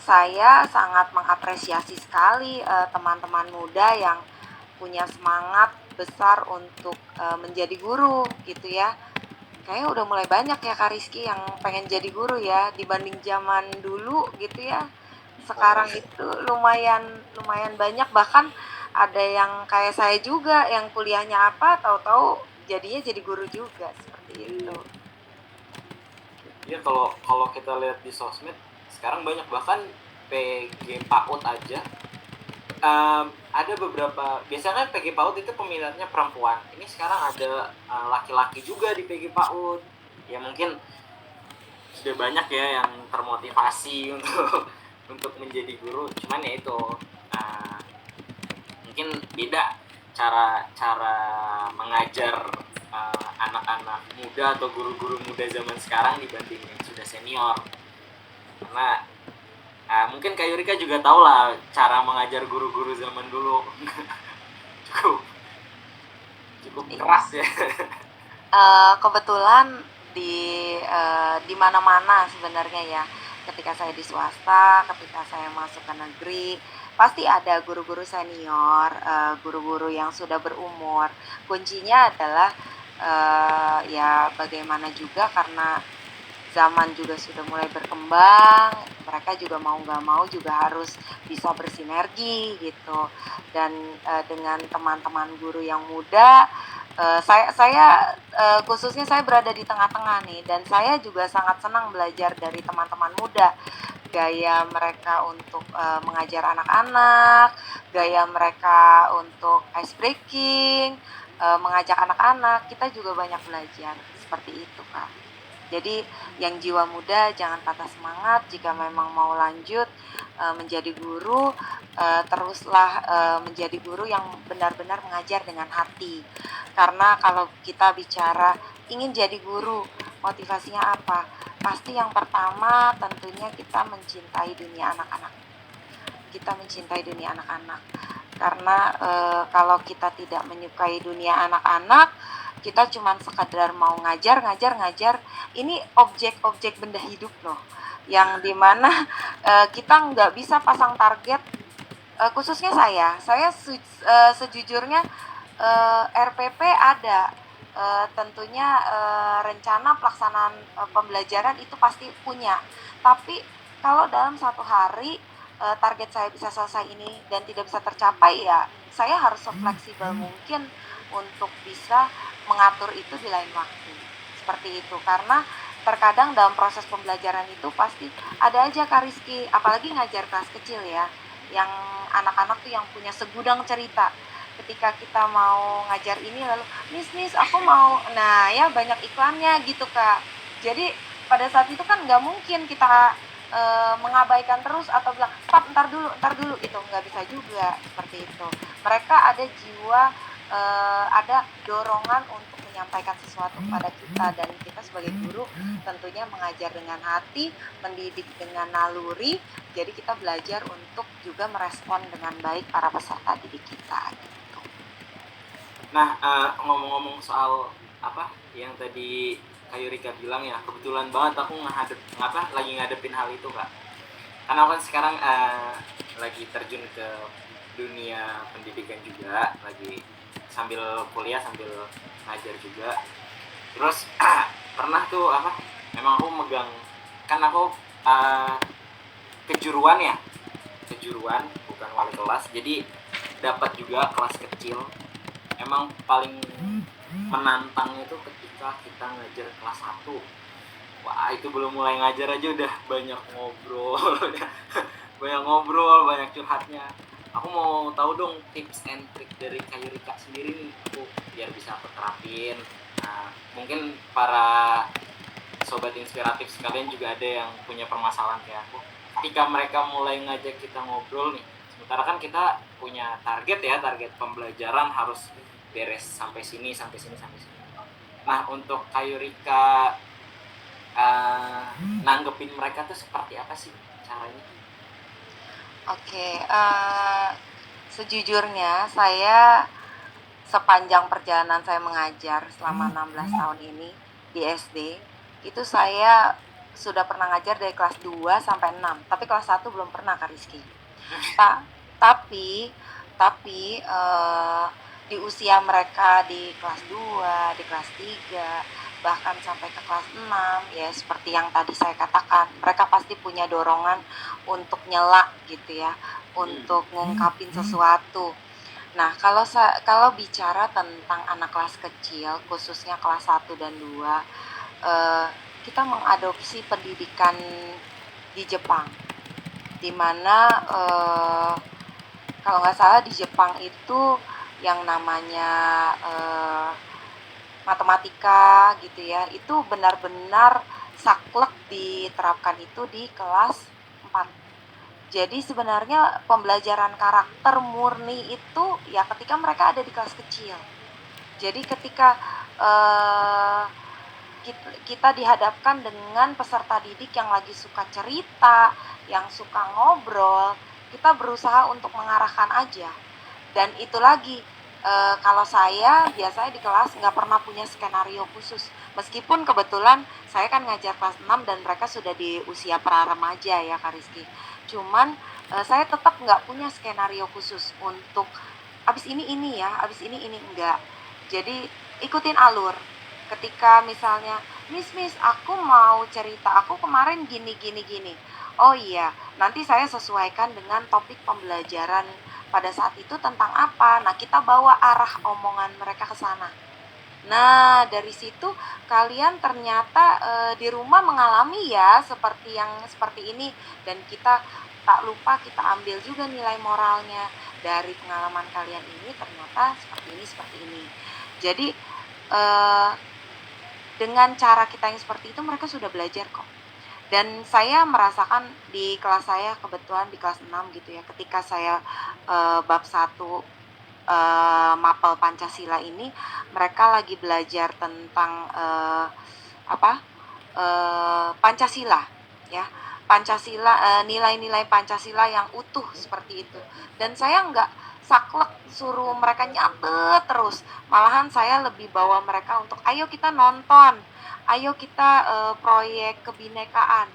saya sangat mengapresiasi sekali teman-teman muda yang punya semangat besar untuk menjadi guru gitu ya. Kayaknya udah mulai banyak ya Kak Rizky yang pengen jadi guru ya dibanding zaman dulu gitu ya. Sekarang itu lumayan lumayan banyak, bahkan ada yang kayak saya juga yang kuliahnya apa tahu-tahu jadinya jadi guru juga seperti itu. Iya, kalau kalau kita lihat di sosmed sekarang banyak, bahkan PG PAUD aja. Ada beberapa, biasanya kan PG PAUD itu peminatnya perempuan, ini sekarang ada laki-laki juga di PG PAUD. Ya mungkin sudah banyak ya yang termotivasi untuk menjadi guru, cuman ya itu uh, mungkin beda cara cara mengajar anak-anak muda atau guru-guru muda zaman sekarang dibanding yang sudah senior. Karena mungkin Kak Yurika juga tahu lah cara mengajar guru-guru zaman dulu. cukup cukup keras ya. Kebetulan di mana-mana sebenarnya ya. Ketika saya di swasta, ketika saya masuk ke negeri, pasti ada guru-guru senior, guru-guru yang sudah berumur. Kuncinya adalah ya bagaimana juga karena zaman juga sudah mulai berkembang, mereka juga mau nggak mau juga harus bisa bersinergi gitu. Dan dengan teman-teman guru yang muda, saya khususnya saya berada di tengah-tengah nih, dan saya juga sangat senang belajar dari teman-teman muda. Gaya mereka untuk mengajar anak-anak, gaya mereka untuk ice breaking, mengajak anak-anak, kita juga banyak belajar seperti itu Kak. Jadi yang jiwa muda jangan patah semangat, jika memang mau lanjut menjadi guru, teruslah menjadi guru yang benar-benar mengajar dengan hati. Karena kalau kita bicara ingin jadi guru, motivasinya apa? Pasti yang pertama tentunya kita mencintai dunia anak-anak. Kita mencintai dunia anak-anak. Karena kalau kita tidak menyukai dunia anak-anak, kita cuma sekadar mau ngajar, ini objek-objek benda hidup loh, yang dimana kita nggak bisa pasang target. Khususnya saya sejujurnya RPP ada, tentunya rencana pelaksanaan pembelajaran itu pasti punya, tapi kalau dalam satu hari target saya bisa selesai ini dan tidak bisa tercapai, ya saya harus fleksibel mungkin untuk bisa mengatur itu di lain waktu. Seperti itu, karena terkadang dalam proses pembelajaran itu pasti ada aja Kak Rizky, apalagi ngajar kelas kecil ya, yang anak-anak tuh yang punya segudang cerita. Ketika kita mau ngajar ini lalu, Miss aku mau, nah ya banyak iklannya gitu Kak. Jadi pada saat itu kan nggak mungkin kita mengabaikan terus atau bilang, Pak ntar dulu, itu nggak bisa juga seperti itu. Mereka ada jiwa, ada dorongan untuk menyampaikan sesuatu kepada kita, dan kita sebagai guru tentunya mengajar dengan hati, mendidik dengan naluri, jadi kita belajar untuk juga merespon dengan baik para peserta didik kita gitu. Nah, ngomong-ngomong soal apa yang tadi Kak Yurika bilang ya, kebetulan banget aku lagi ngadepin hal itu Kak. Karena aku kan sekarang lagi terjun ke dunia pendidikan juga, lagi sambil kuliah sambil ngajar juga. Terus pernah tuh memang aku megang, kan aku kejuruan bukan wali kelas, jadi dapat juga kelas kecil. Emang paling menantang itu ketika kita ngajar kelas 1. Wah, itu belum mulai ngajar aja udah banyak ngobrol banyak curhatnya. Aku mau tahu dong tips and trick dari Kak Yurika sendiri nih, aku biar bisa aku terapin. Nah, mungkin para sobat inspiratif sekalian juga ada yang punya permasalahan kayak aku. Ketika mereka mulai ngajak kita ngobrol nih, sementara kan kita punya target pembelajaran harus beres sampai sini. Nah, untuk Kak Yurika nanggepin mereka tuh seperti apa sih caranya? Oke, sejujurnya saya sepanjang perjalanan saya mengajar selama 16 tahun ini di SD, itu saya sudah pernah ngajar dari kelas 2 sampai 6, tapi kelas 1 belum pernah Kak Rizky. Tapi di usia mereka di kelas 2, di kelas 3, bahkan sampai ke kelas 6, ya seperti yang tadi saya katakan, mereka pasti punya dorongan untuk nyela gitu ya, untuk ngungkapin sesuatu. Nah, kalau bicara tentang anak kelas kecil, khususnya kelas 1 dan 2, kita mengadopsi pendidikan di Jepang, di mana kalau nggak salah di Jepang itu yang namanya matematika gitu ya, itu benar-benar saklek diterapkan itu di kelas 4. Jadi sebenarnya pembelajaran karakter murni itu ya ketika mereka ada di kelas kecil. Jadi ketika kita dihadapkan dengan peserta didik yang lagi suka cerita, yang suka ngobrol, kita berusaha untuk mengarahkan aja. Dan itu lagi, kalau saya biasanya di kelas nggak pernah punya skenario khusus. Meskipun kebetulan saya kan ngajar kelas 6 dan mereka sudah di usia pra remaja ya Kak Rizky. Cuman saya tetap nggak punya skenario khusus untuk abis ini ya, abis ini enggak. Jadi ikutin alur. Ketika misalnya, Miss, aku mau cerita, aku kemarin gini. Oh iya, nanti saya sesuaikan dengan topik pembelajaran pada saat itu tentang apa. Nah, kita bawa arah omongan mereka ke sana. Nah, dari situ kalian ternyata di rumah mengalami ya seperti ini, dan kita tak lupa kita ambil juga nilai moralnya dari pengalaman kalian ini, ternyata seperti ini. Jadi dengan cara kita yang seperti itu mereka sudah belajar kok. Dan saya merasakan di kelas saya, kebetulan di kelas 6 gitu ya, ketika saya bab 1 mapel Pancasila ini, mereka lagi belajar tentang Pancasila ya. Pancasila, nilai-nilai Pancasila yang utuh seperti itu. Dan saya nggak saklek suruh mereka nyatet terus. Malahan saya lebih bawa mereka untuk ayo kita nonton, ayo kita proyek kebinekaan.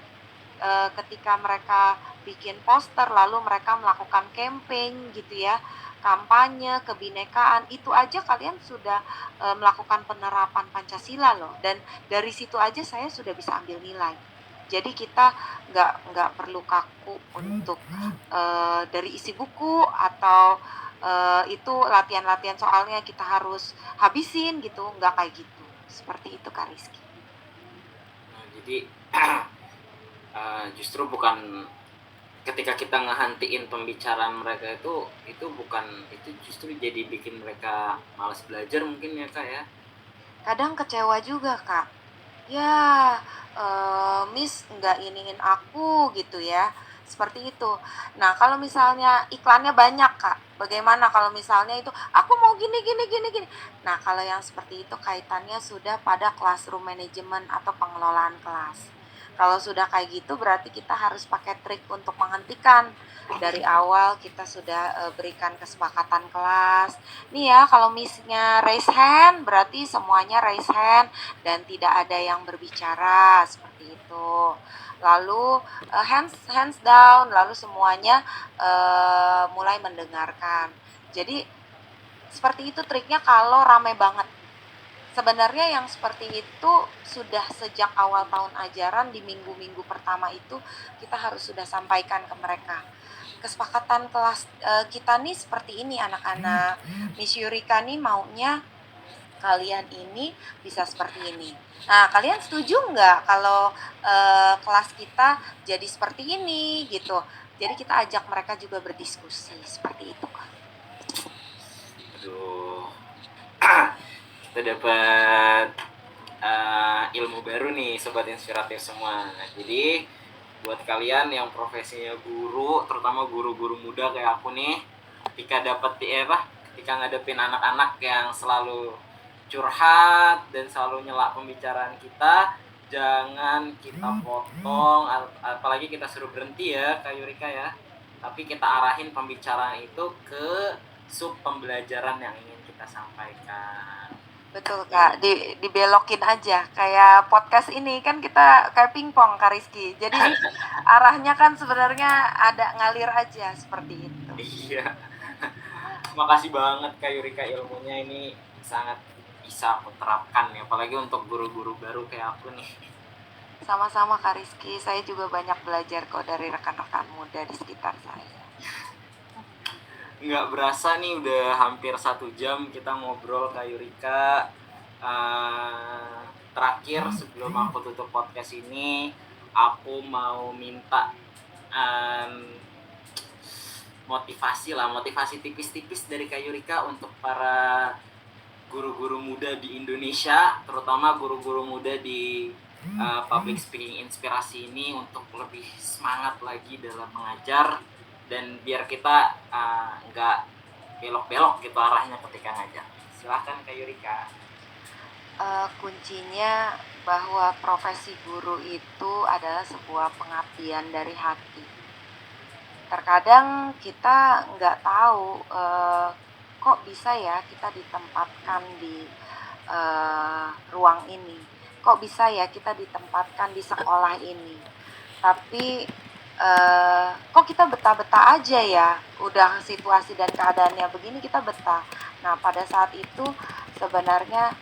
Ketika mereka bikin poster, lalu mereka melakukan campaign gitu ya, kampanye kebinekaan, itu aja kalian sudah melakukan penerapan Pancasila loh. Dan dari situ aja saya sudah bisa ambil nilai. Jadi kita nggak perlu kaku untuk dari isi buku atau itu latihan-latihan soalnya kita harus habisin gitu, nggak kayak gitu. Seperti itu Kak Rizky. Nah, jadi justru bukan ketika kita ngehantiin pembicaraan mereka itu bukan, itu justru jadi bikin mereka malas belajar mungkin ya Kak ya. Kadang kecewa juga Kak. Ya, Miss nggak iniin aku gitu ya, seperti itu. Nah, kalau misalnya iklannya banyak Kak, bagaimana kalau misalnya itu aku mau gini. Nah, kalau yang seperti itu kaitannya sudah pada classroom management atau pengelolaan kelas. Kalau sudah kayak gitu berarti kita harus pakai trik untuk menghentikan. Dari awal kita sudah berikan kesepakatan kelas. Nih ya, kalau missnya raise hand berarti semuanya raise hand dan tidak ada yang berbicara seperti itu. Lalu hands down, lalu semuanya mulai mendengarkan. Jadi seperti itu triknya kalau rame banget. Sebenarnya yang seperti itu sudah sejak awal tahun ajaran, di minggu-minggu pertama itu kita harus sudah sampaikan ke mereka. Kesepakatan kelas kita nih seperti ini anak-anak. Miss Yurika nih maunya kalian ini bisa seperti ini. Nah, kalian setuju nggak kalau kelas kita jadi seperti ini gitu? Jadi kita ajak mereka juga berdiskusi seperti itu Kak. Aduh, kita dapat ilmu baru nih Sobat Inspiratif semua. Jadi buat kalian yang profesinya guru, terutama guru-guru muda kayak aku nih, ketika ketika ngadepin anak-anak yang selalu curhat dan selalu nyela pembicaraan kita, jangan kita potong, apalagi kita suruh berhenti ya Kak Yurika ya, tapi kita arahin pembicaraan itu ke sub pembelajaran yang ingin kita sampaikan. Betul Kak, dibelokin aja kayak podcast ini kan kita kayak pingpong Kak Rizky. Jadi arahnya kan sebenarnya ada ngalir aja seperti itu. Iya. Makasih banget Kak Yurika, ilmunya ini sangat bisa aku terapkan ya, apalagi untuk guru-guru baru kayak aku nih. Sama-sama Kak Rizky, saya juga banyak belajar kok dari rekan-rekan muda di sekitar saya. Nggak berasa nih udah hampir 1 jam kita ngobrol Kak Yurika. Terakhir sebelum aku tutup podcast ini, aku mau minta motivasi tipis-tipis dari Kak Yurika untuk para guru-guru muda di Indonesia, terutama guru-guru muda di public speaking inspirasi ini, untuk lebih semangat lagi dalam mengajar dan biar kita nggak belok-belok gitu arahnya ketika ngajar. Silahkan Kak Yurika. Kuncinya bahwa profesi guru itu adalah sebuah pengabdian dari hati. Terkadang kita nggak tahu kok bisa ya kita ditempatkan di ruang ini, kok bisa ya kita ditempatkan di sekolah ini, tapi kok kita betah-betah aja ya, udah situasi dan keadaannya begini kita betah. Nah pada saat itu sebenarnya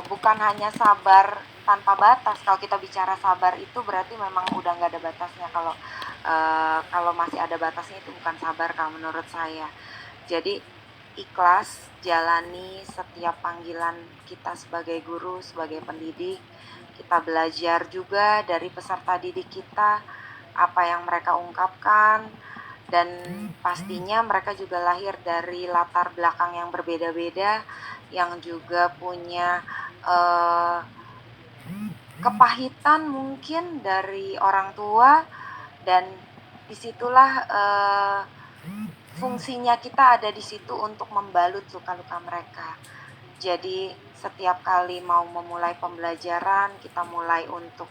bukan hanya sabar tanpa batas. Kalau kita bicara sabar itu berarti memang udah nggak ada batasnya. Kalau masih ada batasnya itu bukan sabar kalau menurut saya. Jadi ikhlas jalani setiap panggilan kita sebagai guru, sebagai pendidik. Kita belajar juga dari peserta didik kita, apa yang mereka ungkapkan, dan pastinya mereka juga lahir dari latar belakang yang berbeda-beda, yang juga punya kepahitan mungkin dari orang tua, dan disitulah fungsinya kita ada di situ untuk membalut luka-luka mereka. Jadi setiap kali mau memulai pembelajaran, kita mulai untuk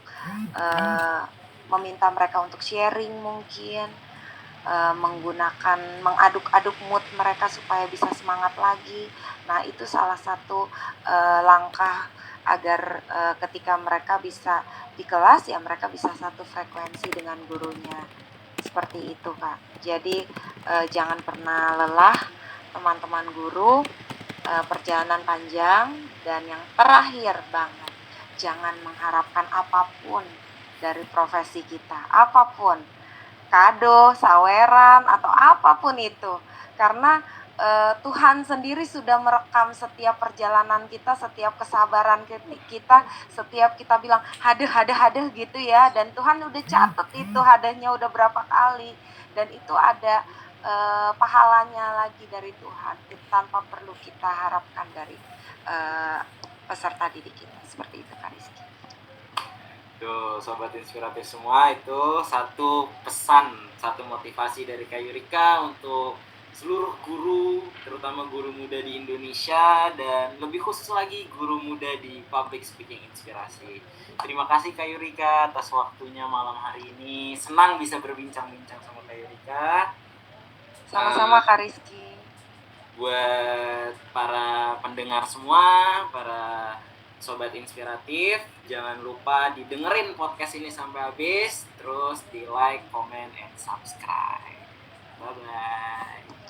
meminta mereka untuk sharing mungkin, menggunakan mengaduk-aduk mood mereka supaya bisa semangat lagi. Nah itu salah satu langkah agar ketika mereka bisa di kelas ya mereka bisa satu frekuensi dengan gurunya, seperti itu Kak. Jadi jangan pernah lelah teman-teman guru, perjalanan panjang, dan yang terakhir banget, jangan mengharapkan apapun dari profesi kita, apapun, kado, saweran, atau apapun itu. Karena Tuhan sendiri sudah merekam setiap perjalanan kita, setiap kesabaran kita, setiap kita bilang hadeh gitu ya, dan Tuhan udah catat itu hadehnya udah berapa kali, dan itu ada pahalanya lagi dari Tuhan tanpa perlu kita harapkan dari peserta didik kita, seperti itu Kak Rizky. Tuh sobat inspiratif semua, itu satu pesan, satu motivasi dari Kak Yurika untuk seluruh guru, terutama guru muda di Indonesia, dan lebih khusus lagi guru muda di public speaking inspirasi. Terima kasih Kak Yurika atas waktunya malam hari ini. Senang bisa berbincang-bincang sama Kak Yurika. Sama-sama Kak Rizky. Buat para pendengar semua, para sobat inspiratif, jangan lupa didengerin podcast ini sampai habis, terus di like, comment, and subscribe. Bye bye.